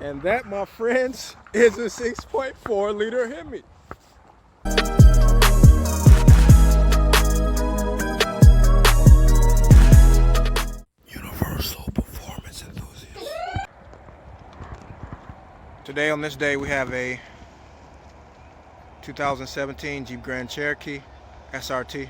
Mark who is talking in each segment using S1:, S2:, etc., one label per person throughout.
S1: And that, my friends, is a 6.4 liter Hemi. Universal performance enthusiasts. Today, on this day, we have a 2017 Jeep Grand Cherokee SRT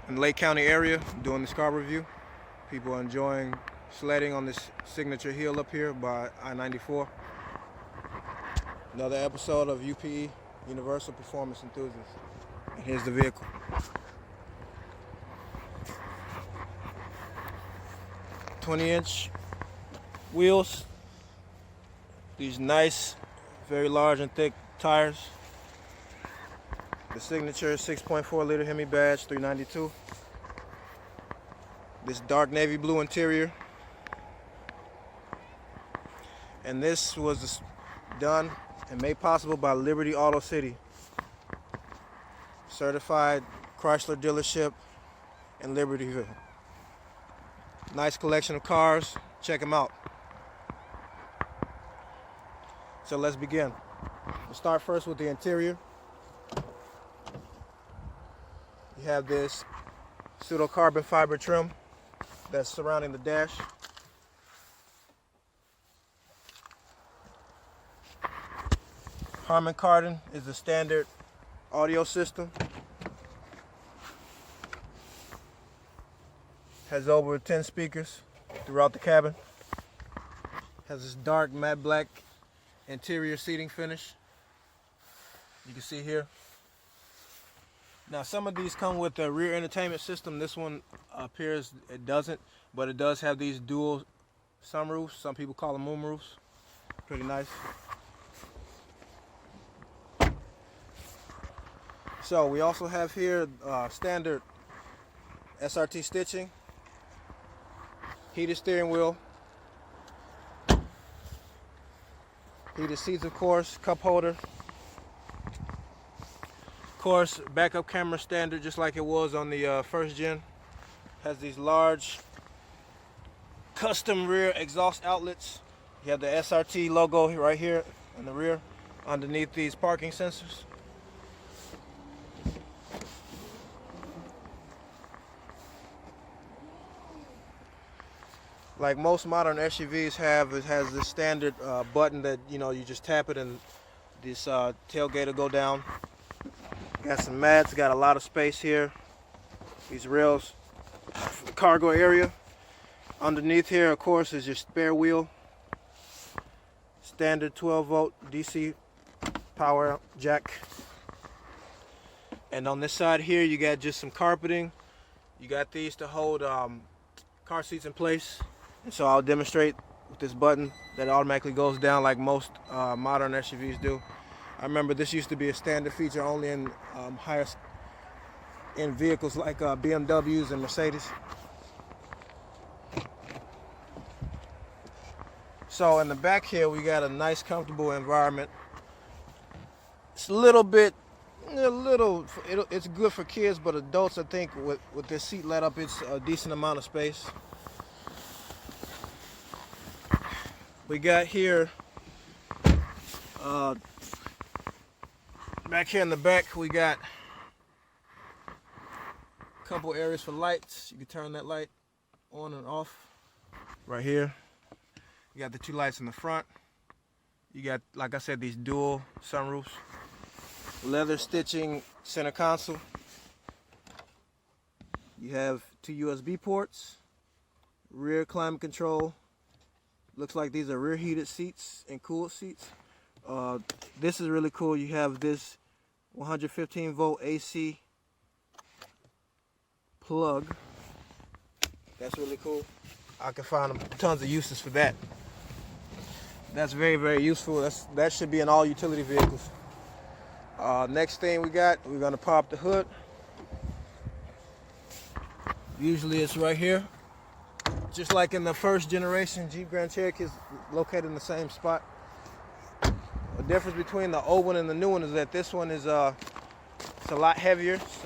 S1: in the Lake County area. Doing this car review. People are enjoying sledding on this signature hill up here by I-94. Another episode of UPE, Universal Performance Enthusiasts. And here's the vehicle. "20-inch wheels. These nice, very large and thick tires. The signature 6.4 liter Hemi badge, 392. This dark navy blue interior. And this was done and made possible by Liberty Auto City, certified Chrysler dealership in Libertyville. Nice collection of cars. Check them out. So let's begin. We'll start first with the interior. You have this pseudo carbon fiber trim that's surrounding the dash. Harman Kardon is the standard audio system. Has over 10 speakers throughout the cabin. Has this dark matte black interior seating finish. You can see here. Now some of these come with a rear entertainment system. This one appears it doesn't, but it does have these dual sunroofs. Some people call them moon roofs. Pretty nice. So we also have here standard SRT stitching, heated steering wheel, heated seats of course, cup holder, of course backup camera standard just like it was on the first gen. Has these large custom rear exhaust outlets. You have the SRT logo right here in the rear underneath these parking sensors. Like most modern SUVs have, it has this standard button that you just tap it and this tailgate will go down. Got some mats, got a lot of space here. These rails for the cargo area. Underneath here, of course, is your spare wheel. Standard 12-volt DC power jack. And on this side here, you got just some carpeting. You got these to hold car seats in place. And so I'll demonstrate with this button that automatically goes down like most modern SUVs do. I remember this used to be a standard feature only in higher end vehicles like BMWs and Mercedes. So in the back here we got a nice comfortable environment. It's it's good for kids, but adults, I think with this seat let up, it's a decent amount of space. We got here, back here in the back, we got a couple areas for lights. You can turn that light on and off right here. You got the two lights in the front. You got, like I said, these dual sunroofs. Leather stitching center console. You have two USB ports, rear climate control. Looks like these are rear heated seats and cooled seats. This is really cool. You have this 115 volt AC plug. That's really cool. I can find tons of uses for that. That's very, very useful. That should be in all utility vehicles. Next thing we're gonna pop the hood. Usually it's right here. Just like in the first generation, Jeep Grand Cherokee is located in the same spot. The difference between the old one and the new one is that this one is it's a lot heavier. It's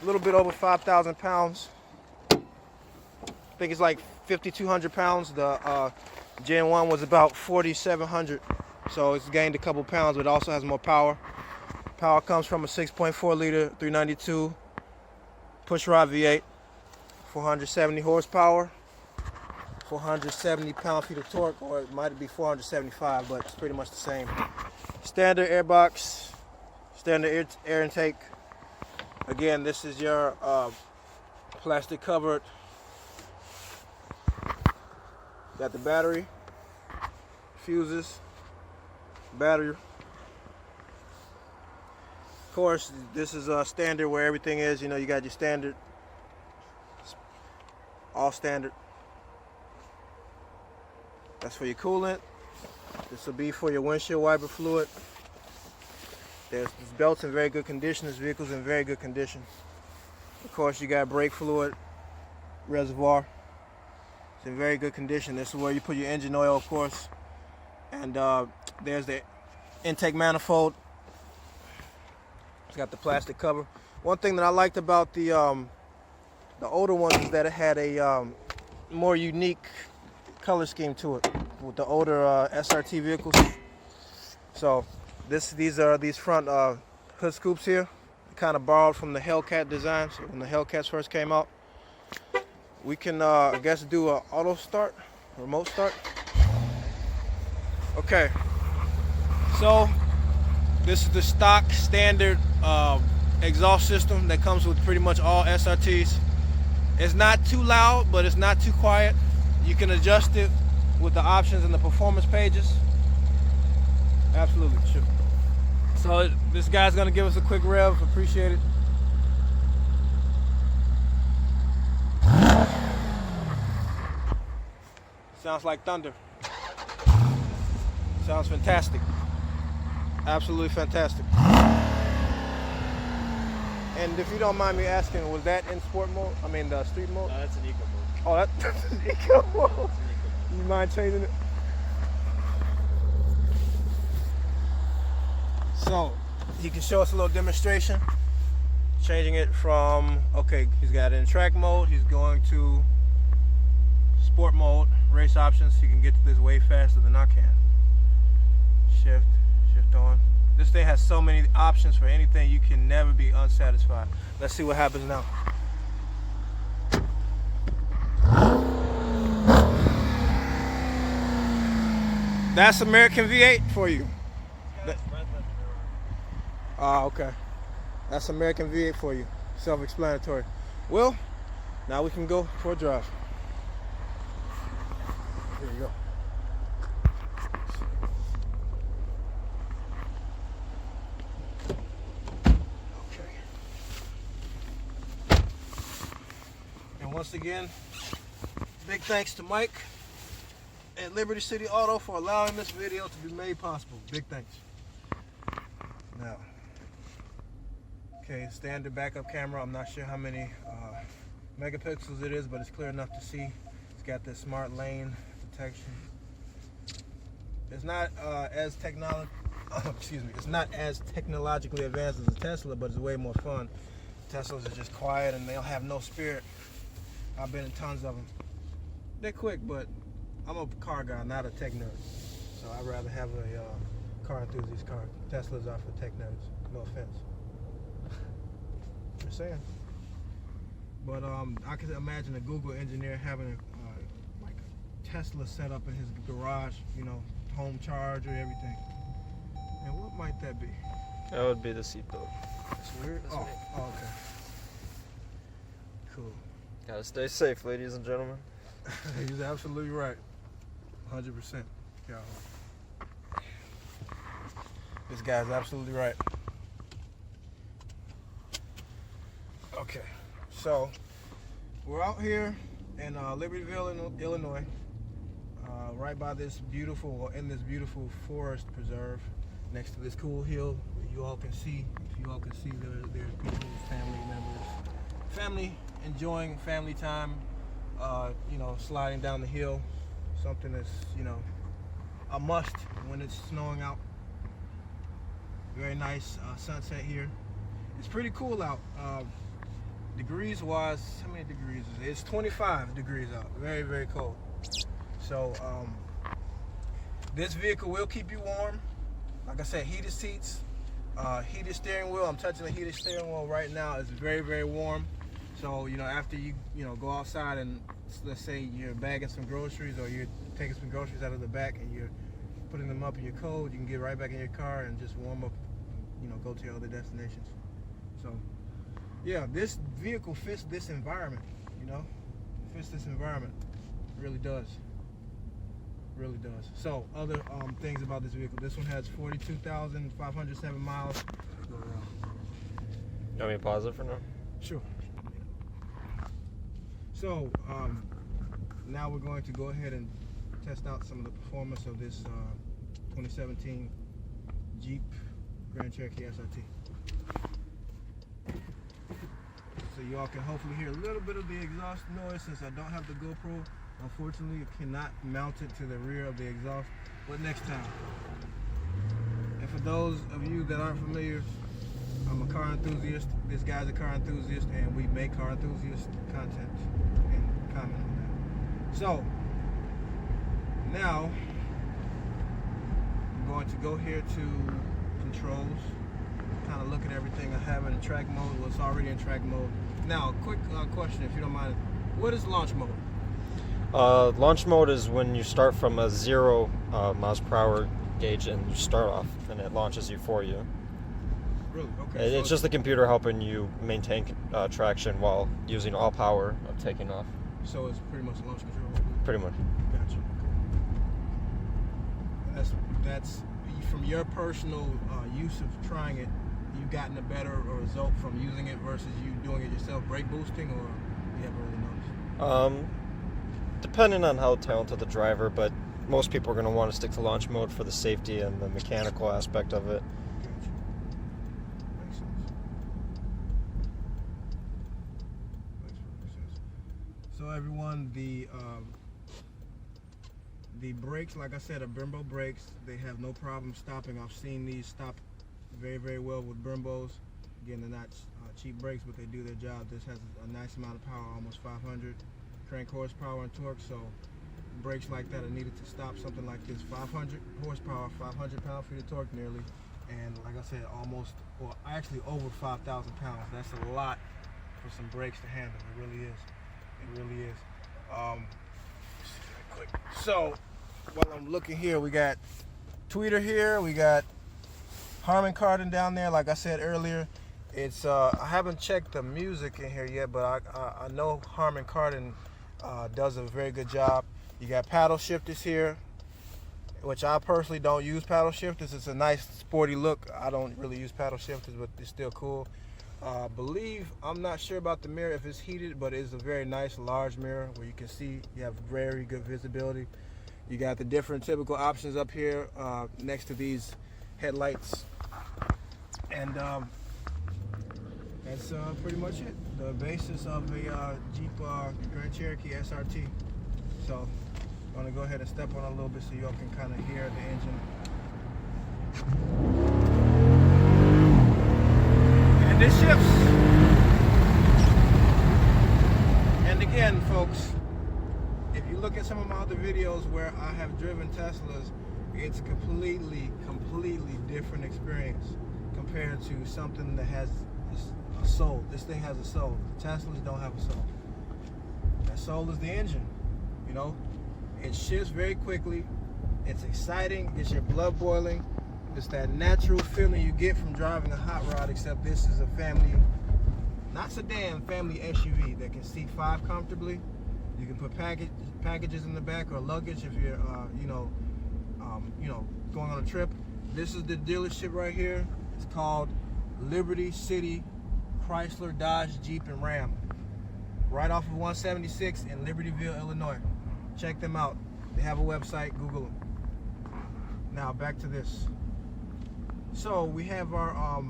S1: a little bit over 5,000 pounds. I think it's like 5,200 pounds. The Gen 1 was about 4,700, so it's gained a couple pounds, but it also has more power. Power comes from a 6.4 liter 392 pushrod V8, 470 horsepower, 470 pound-feet of torque, or it might be 475, but it's pretty much the same. Standard airbox, standard air intake. Again, this is your plastic covered. Got the battery, fuses, battery. Of course, this is standard where everything is. You know, you got your standard, all standard. That's for your coolant. This will be for your windshield wiper fluid. This belt's in very good condition. This vehicle's in very good condition. Of course, you got brake fluid reservoir. It's in very good condition. This is where you put your engine oil, of course. And there's the intake manifold. It's got the plastic cover. One thing that I liked about the older ones is that it had a more unique color scheme to it with the older SRT vehicles. So these front hood scoops here, kind of borrowed from the Hellcat design. So when the Hellcats first came out, we can I guess do a auto start, remote start. Okay, so this is the stock standard exhaust system that comes with pretty much all SRTs. It's not too loud, but it's not too quiet. You can adjust it with the options in the performance pages. Absolutely, sure. So this guy's gonna give us a quick rev. Appreciate it. Sounds like thunder. Sounds fantastic. Absolutely fantastic. And if you don't mind me asking, was that in sport mode? I mean the street mode?
S2: No, that's an eco mode.
S1: Oh, that's an eco mode. You mind changing it? So, he can show us a little demonstration. Changing it from, okay, he's got it in track mode. He's going to sport mode, race options. He can get to this way faster than I can. Shift on. This thing has so many options for anything. You can never be unsatisfied. Let's see what happens now. That's American V8 for you. Okay. That's American V8 for you. Self-explanatory. Well, now we can go for a drive. Here you go. Okay. And once again, big thanks to Mike at Liberty City Auto for allowing this video to be made possible. Big thanks. Now, okay, standard backup camera. I'm not sure how many megapixels it is, but it's clear enough to see. It's got this smart lane detection. It's not as it's not as technologically advanced as a Tesla, but it's way more fun. Teslas are just quiet and they'll have no spirit. I've been in tons of them. They're quick, but I'm a car guy, not a tech nerd. So I'd rather have a car enthusiast car. Teslas are for tech nerds. No offense. Just saying. But I can imagine a Google engineer having like a Tesla set up in his garage, you know, home charger, everything. And what might that be?
S2: That would be the seatbelt.
S1: That's weird. Oh, okay. Cool.
S2: Gotta stay safe, ladies and gentlemen.
S1: He's absolutely right. 100%. Yeah. This guy's absolutely right. Okay, so we're out here in Libertyville, Illinois, right by this beautiful, in this beautiful forest preserve, next to this cool hill. You all can see, there's people, family members, family enjoying family time. You know, sliding down the hill, something that's, you know, a must when it's snowing out. Very nice sunset here. It's pretty cool out. Degrees wise, how many degrees is it? It's 25 degrees out. Very, very cold. So This vehicle will keep you warm. Like I said, heated seats, heated steering wheel. I'm touching the heated steering wheel right now. It's very, very warm. So, after you go outside and let's say you're bagging some groceries or you're taking some groceries out of the back and you're putting them up in your coat, you can get right back in your car and just warm up, go to your other destinations. So, yeah, this vehicle fits this environment, It fits this environment. It really does. Really does. So, other things about this vehicle. This one has 42,507 miles.
S2: You want me to pause it for now?
S1: Sure. So, now we're going to go ahead and test out some of the performance of this 2017 Jeep Grand Cherokee SRT. So you all can hopefully hear a little bit of the exhaust noise since I don't have the GoPro. Unfortunately, you cannot mount it to the rear of the exhaust, but next time. And for those of you that aren't familiar, I'm a car enthusiast. This guy's a car enthusiast, and we make car enthusiast content and comment on that. So, now, I'm going to go here to controls, kind of look at everything I have in track mode. Well, it's already in track mode. Now, a quick question, if you don't mind. What is launch mode?
S2: Launch mode is when you start from a 0 miles per hour gauge and you start off, and it launches you for you.
S1: Really? Okay.
S2: It's just the computer helping you maintain traction while using all power of taking off.
S1: So it's pretty much launch control?
S2: Pretty much.
S1: Gotcha. Okay. That's from your personal use of trying it, you've gotten a better result from using it versus you doing it yourself, brake boosting, or you haven't really noticed?
S2: Depending on how talented the driver, but most people are going to want to stick to launch mode for the safety and the mechanical aspect of it.
S1: Gotcha. Makes sense. Makes sense. So everyone, the brakes, like I said, are Brembo brakes. They have no problem stopping. I've seen these stop very, very well with Brembos. Again, they're not cheap brakes, but they do their job. This has a nice amount of power, almost 500 crank horsepower and torque, so brakes like that are needed to stop something like this. 500 horsepower, 500 pound-feet of torque nearly, and like I said, almost, or actually over 5,000 pounds. That's a lot for some brakes to handle. It really is. It really is. Quick. So, while I'm looking here, we got Tweeter here, we got Harman Kardon down there. Like I said earlier, it's I haven't checked the music in here yet, but I know Harman Kardon does a very good job. You got paddle shifters here, which I personally don't use paddle shifters. It's a nice sporty look. I don't really use paddle shifters, but it's still cool. I'm not sure about the mirror if it's heated, but it's a very nice large mirror where you can see, you have very good visibility. You got the different typical options up here next to these headlights, and that's pretty much it. The basis of a Jeep Grand Cherokee SRT. So I'm gonna go ahead and step on a little bit so y'all can kind of hear the engine. And this shifts. And again, folks, if you look at some of my other videos where I have driven Teslas, it's completely different experience compared to something that has a soul. This thing has a soul. The Teslas don't have a soul. That soul is the engine. It shifts very quickly. It's exciting. It's your blood boiling. It's that natural feeling you get from driving a hot rod, except this is a family, not sedan, family SUV that can seat 5 comfortably. You can put packages in the back or luggage if you're, going on a trip. This is the dealership right here. It's called Liberty City Chrysler, Dodge, Jeep, and Ram. Right off of 176 in Libertyville, Illinois. Check them out. They have a website. Google them. Now back to this. So we have our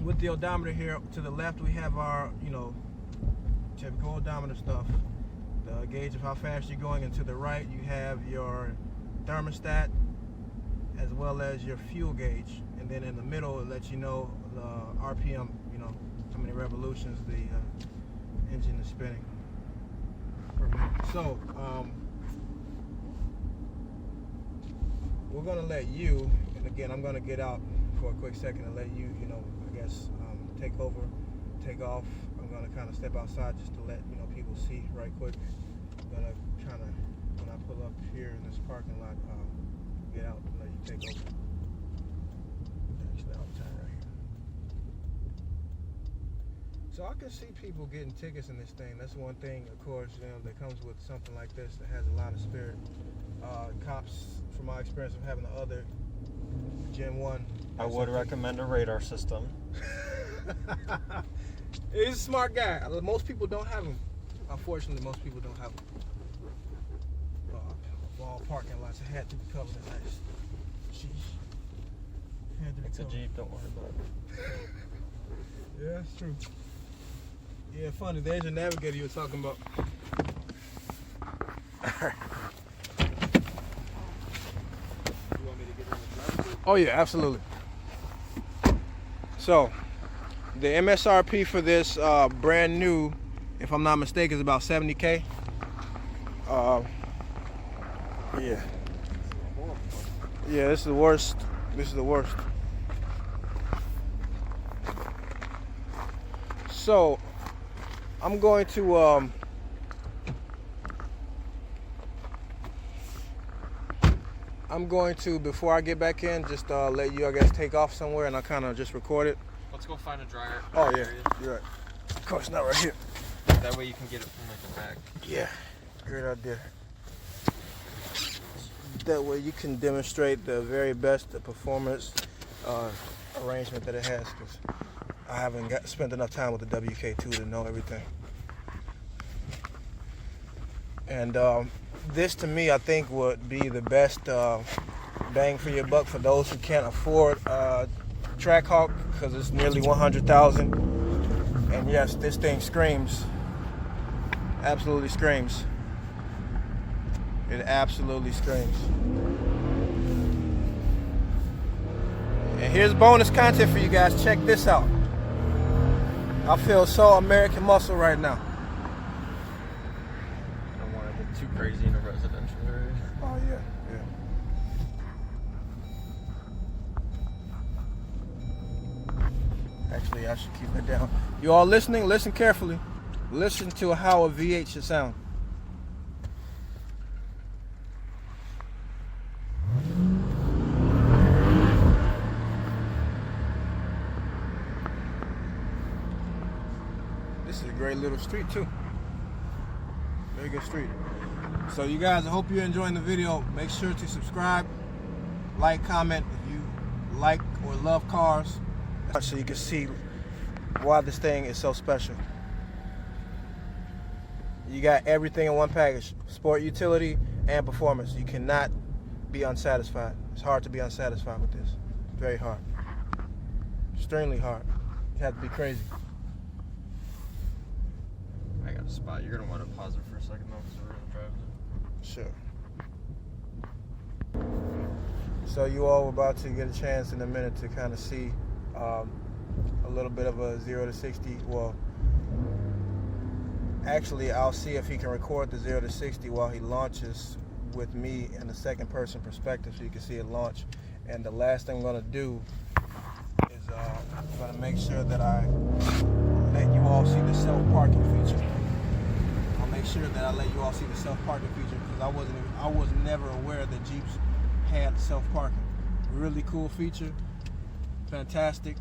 S1: with the odometer here to the left, we have our typical odometer stuff, the gauge of how fast you're going, and to the right you have your thermostat as well as your fuel gauge, and then in the middle it lets you know the RPM, how many revolutions the engine is spinning per minute. So we're gonna let you, and again, I'm gonna get out for a quick second and let you, I guess, take over, take off. I'm gonna kind of step outside just to let people see right quick. I'm gonna kind of, when I pull up here in this parking lot, get out and let you take over. Actually, I'll turn right here. So I can see people getting tickets in this thing. That's one thing, of course, that comes with something like this that has a lot of spirit. Cops, from my experience of having the other Gen 1.
S2: I would recommend a radar system.
S1: He's a smart guy. Most people don't have them. Unfortunately, most people don't have them. All parking lots had to be covered in ice. Sheesh.
S2: It's a Jeep, don't worry about it.
S1: Yeah, that's true. Yeah, funny. There's your navigator you were talking about. Oh yeah, absolutely. So, the MSRP for this brand new, if I'm not mistaken, is about $70K. Yeah. Yeah, this is the worst. This is the worst. So, I'm going to before I get back in, just let you, I guess, take off somewhere, and I'll kind of just record it.
S2: Let's go find a dryer.
S1: Oh yeah, you're right. Of course, not right here.
S2: That way you can get it from like the back.
S1: Yeah, great idea. That way you can demonstrate the very best performance arrangement that it has, because I haven't spent enough time with the WK2 to know everything. And this, to me, I think would be the best bang for your buck for those who can't afford Trackhawk, because it's nearly $100,000. And yes, this thing screams. Absolutely screams. It absolutely screams. And here's bonus content for you guys. Check this out. I feel so American muscle right now.
S2: I don't want to get too crazy in a residential area.
S1: Oh yeah, yeah. Actually, I should keep it down. You all listening? Listen carefully. Listen to how a V8 should sound. This is a great little street too. Very good street. So you guys, I hope you're enjoying the video. Make sure to subscribe, like, comment if you like or love cars, so you can see why this thing is so special. You got everything in one package: sport, utility, and performance. You cannot be unsatisfied. It's hard to be unsatisfied with this. Very hard. Extremely hard. You have to be crazy.
S2: I got a spot. You're going to want to pause it for a second though, because we're going to drive it.
S1: Sure. So you all are about to get a chance in a minute to kind of see a little bit of a 0 to 60. Well, actually, I'll see if he can record the 0 to 60 while he launches with me in the second person perspective, so you can see it launch. And the last thing I'm going to do is I'm going to make sure that I let you all see the self-parking feature. I'll make sure that I let you all see the self-parking feature, because I was never aware that Jeeps had self-parking. Really cool feature. Fantastic.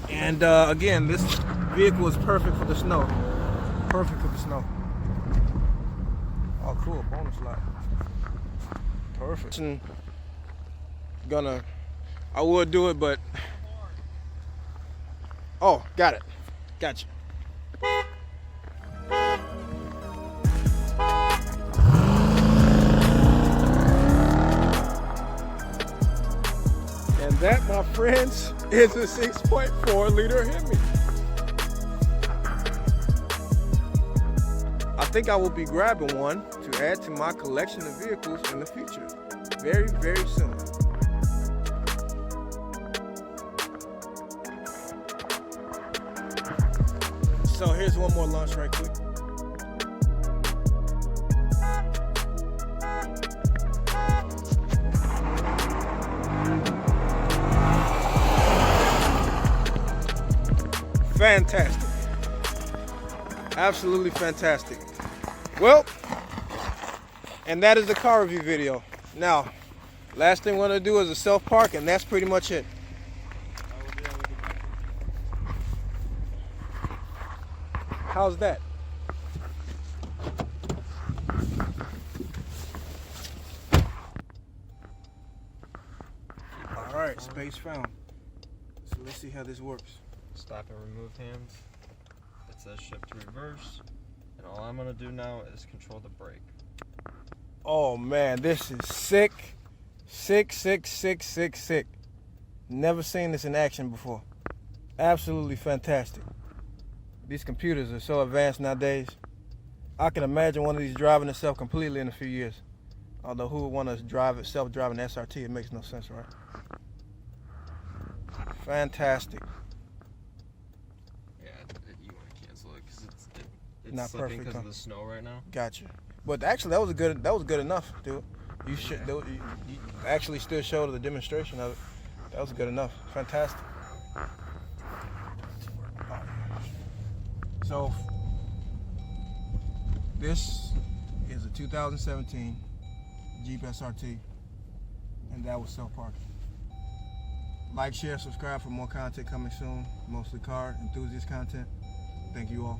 S1: And again, this vehicle is perfect for the snow. Perfect for the snow. Oh, cool. Bonus lot. Perfect. I would do it, but... Oh, got it. Gotcha. And that, my friends, is a 6.4 liter Hemi. I think I will be grabbing one to add to my collection of vehicles in the future. Very, very soon. So here's one more launch right quick. Fantastic. Absolutely fantastic. Well, and that is the car review video. Now, last thing we're gonna do is a self-park, and that's pretty much it. How's that? All right, space found. So let's see how this works.
S2: Stop and remove hands. It says shift to reverse. And all I'm gonna do now is control the brake.
S1: Oh man, this is sick. Sick. Never seen this in action before. Absolutely fantastic. These computers are so advanced nowadays. I can imagine one of these driving itself completely in a few years. Although who would want to drive it self-driving SRT? It makes no sense, right? Fantastic.
S2: Yeah, you want to cancel it because it's
S1: Not
S2: slipping
S1: perfect,
S2: because
S1: huh?
S2: of the snow right now.
S1: Gotcha. But actually, that was good enough, dude. You actually still showed the demonstration of it. That was good enough. Fantastic. So this is a 2017 Jeep SRT, and that was self-parking. Like, share, subscribe for more content coming soon. Mostly car enthusiast content. Thank you all.